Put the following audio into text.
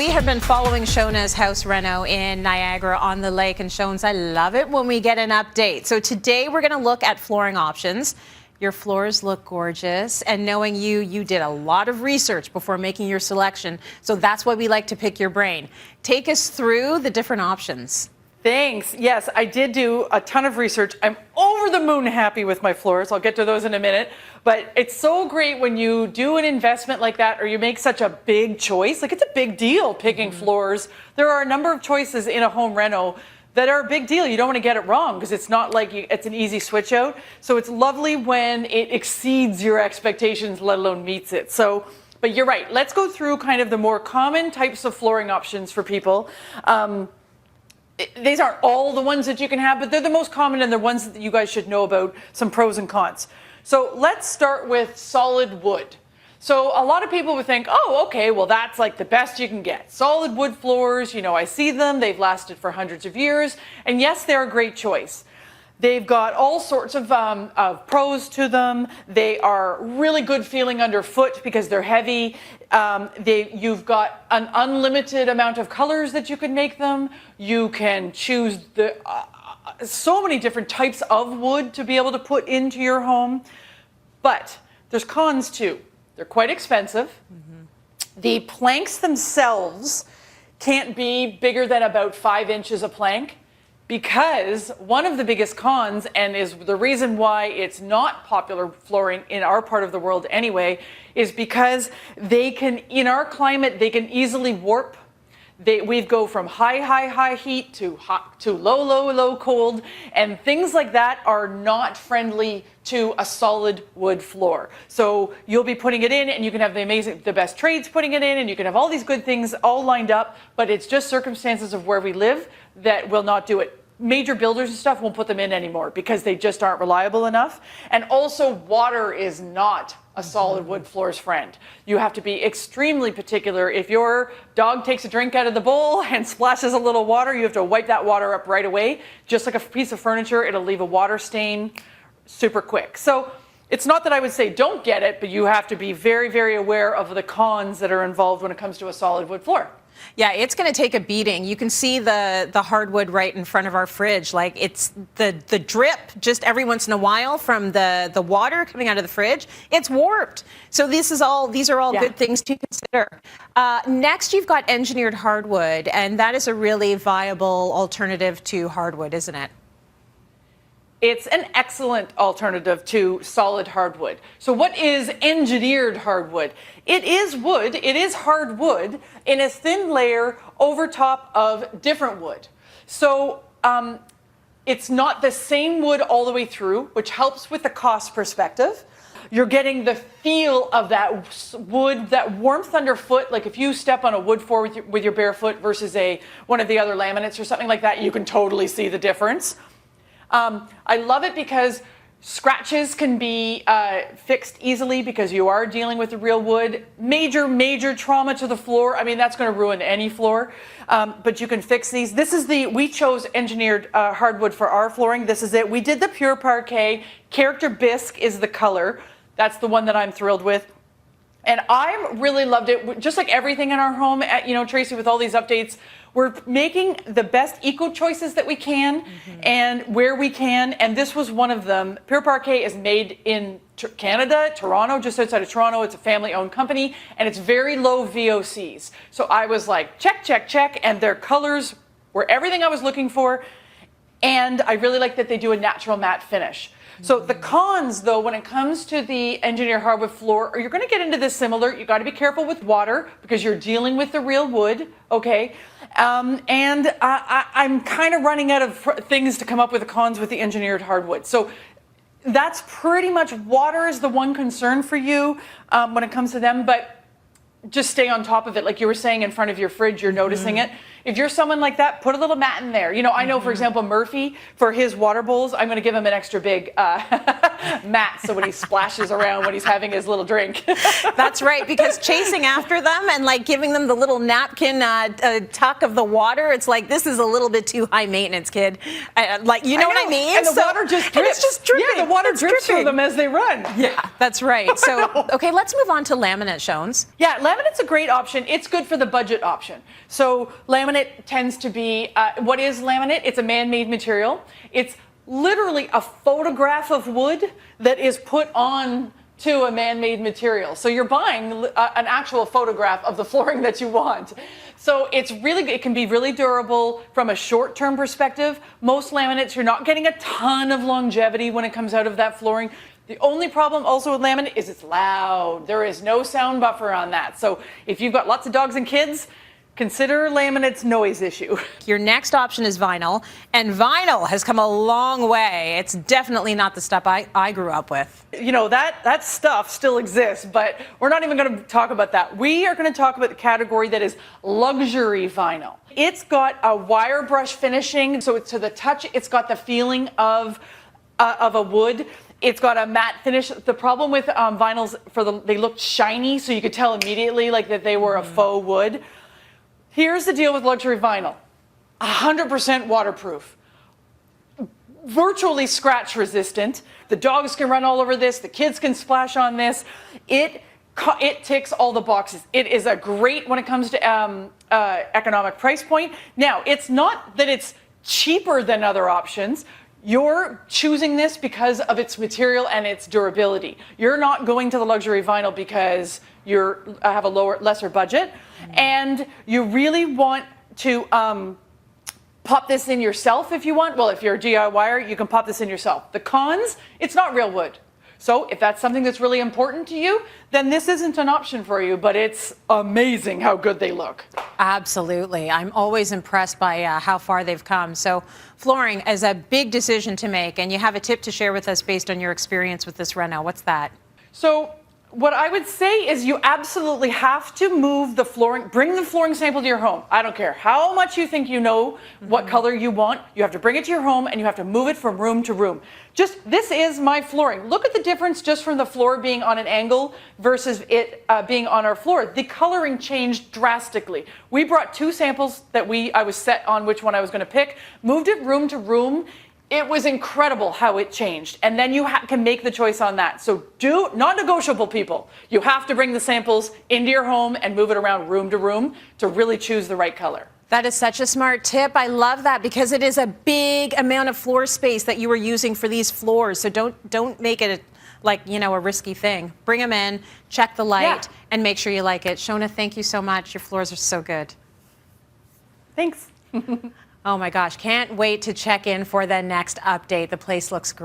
we have been following Shoana's house reno in Niagara on the lake, and Shoans, I love it when we get an update. So today we're going to look at flooring options. Your floors look gorgeous, and knowing you did a lot of research before making your selection, so that's why we like to pick your brain. Take us through the different options. Thanks. Yes, I did do a ton of research. I'm over the moon happy with my floors. I'll get to those in a minute. But it's so great when you do an investment like that, or you make such a big choice. Like, it's a big deal picking floors. There are a number of choices in a home reno that are a big deal. You don't want to get it wrong because it's not like it's an easy switch out. So it's lovely when it exceeds your expectations, let alone meets it. So, but you're right. Let's go through kind of the more common types of flooring options for people. These aren't all the ones that you can have, but they're the most common and the ones that you guys should know about, some pros and cons. So let's start with solid wood. So a lot of people would think, oh, okay, well, that's like the best you can get. Solid wood floors, you know, I see them, they've lasted for hundreds of years. And yes, they're a great choice. They've got all sorts of pros to them. They are really good feeling underfoot because they're heavy. You've got an unlimited amount of colors that you can make them. You can choose so many different types of wood to be able to put into your home. But there's cons too. They're quite expensive. Mm-hmm. The planks themselves can't be bigger than about 5 inches a plank. Because one of the biggest cons, and is the reason why it's not popular flooring in our part of the world anyway, is because they can, in our climate, they can easily warp. We go from high heat to low cold, and things like that are not friendly to a solid wood floor. So you'll be putting it in, and you can have the best trades putting it in, and you can have all these good things all lined up, but it's just circumstances of where we live that will not do it. Major builders and stuff won't put them in anymore because they just aren't reliable enough. And also, water is not a solid wood floor's friend. You have to be extremely particular. If your dog takes a drink out of the bowl and splashes a little water, you have to wipe that water up right away. Just like a piece of furniture, it'll leave a water stain super quick. So it's not that I would say don't get it, but you have to be very, very aware of the cons that are involved when it comes to a solid wood floor. Yeah, it's going to take a beating. You can see the hardwood right in front of our fridge. Like, it's the drip just every once in a while from the water coming out of the fridge. It's warped. So these are all good things to consider. Next, you've got engineered hardwood, and that is a really viable alternative to hardwood, isn't it? It's an excellent alternative to solid hardwood. So what is engineered hardwood? It is wood, it is hardwood in a thin layer over top of different wood. So it's not the same wood all the way through, which helps with the cost perspective. You're getting the feel of that wood, that warmth underfoot. Like if you step on a wood floor with your bare foot versus one of the other laminates or something like that, you can totally see the difference. I love it because scratches can be fixed easily because you are dealing with the real wood. Major trauma to the floor. I mean, that's going to ruin any floor. But you can fix these. We chose engineered hardwood for our flooring. This is it. We did the pure parquet. Character bisque is the color. That's the one that I'm thrilled with. And I really loved it. Just like everything in our home, Tracy, with all these updates, we're making the best eco choices that we can and where we can. And this was one of them. Pure Parquet is made in Canada, Toronto, just outside of Toronto. It's a family-owned company, and it's very low VOCs. So I was like, check. And their colors were everything I was looking for. And I really like that they do a natural matte finish. So the cons, though, when it comes to the engineered hardwood floor, you're going to get into this similar. You got to be careful with water because you're dealing with the real wood, okay? And I'm kind of running out of things to come up with the cons with the engineered hardwood. So that's pretty much, water is the one concern for you when it comes to them, but just stay on top of it. Like you were saying, in front of your fridge, you're noticing it. If you're someone like that, put a little mat in there. I know, for example, Murphy, for his water bowls, I'm going to give him an extra big mat so when he splashes around when he's having his little drink. That's right, because chasing after them and like giving them the little napkin tuck of the water, it's like, this is a little bit too high maintenance, kid. What I mean? And the water just drips. And it's just dripping. Yeah, the water drips through them as they run. Yeah, that's right. So, okay, let's move on to laminate, Shoans. Yeah, Laminate's a great option. It's good for the budget option. So laminate tends to be, what is laminate? It's a man-made material. It's literally a photograph of wood that is put on to a man-made material. So you're buying an actual photograph of the flooring that you want. So it can be really durable from a short-term perspective. Most laminates, you're not getting a ton of longevity when it comes out of that flooring. The only problem also with laminate is it's loud. There is no sound buffer on that. So if you've got lots of dogs and kids, consider laminate's noise issue. Your next option is vinyl, and vinyl has come a long way. It's definitely not the stuff I grew up with. You know, that stuff still exists, but we're not even going to talk about that. We are going to talk about the category that is luxury vinyl. It's got a wire brush finishing, so to the touch, it's got the feeling of a wood. It's got a matte finish. The problem with vinyls, they looked shiny, so you could tell immediately like that they were a faux wood. Here's the deal with luxury vinyl. 100% waterproof. Virtually scratch resistant. The dogs can run all over this. The kids can splash on this. It ticks all the boxes. It is a great when it comes to economic price point. Now, it's not that it's cheaper than other options. You're choosing this because of its material and its durability. You're not going to the luxury vinyl because you have a lesser budget, and you really want to pop this in yourself if you want. Well, if you're a DIYer, you can pop this in yourself. The cons, it's not real wood. So if that's something that's really important to you, then this isn't an option for you, but it's amazing how good they look. Absolutely. I'm always impressed by how far they've come. So flooring is a big decision to make, and you have a tip to share with us based on your experience with this reno. What's that? So what I would say is you absolutely have to move the flooring, bring the flooring sample to your home. I don't care how much you think you know what color you want. You have to bring it to your home and you have to move it from room to room. This is my flooring. Look at the difference just from the floor being on an angle versus it being on our floor. The coloring changed drastically. We brought 2 samples that I was set on which one I was going to pick, moved it room to room. It was incredible how it changed. And then you can make the choice on that. So non-negotiable, people. You have to bring the samples into your home and move it around room to room to really choose the right color. That is such a smart tip. I love that because it is a big amount of floor space that you are using for these floors. So don't make it a risky thing. Bring them in, check the light, and make sure you like it. Shoana, thank you so much. Your floors are so good. Thanks. Oh my gosh, can't wait to check in for the next update. The place looks great.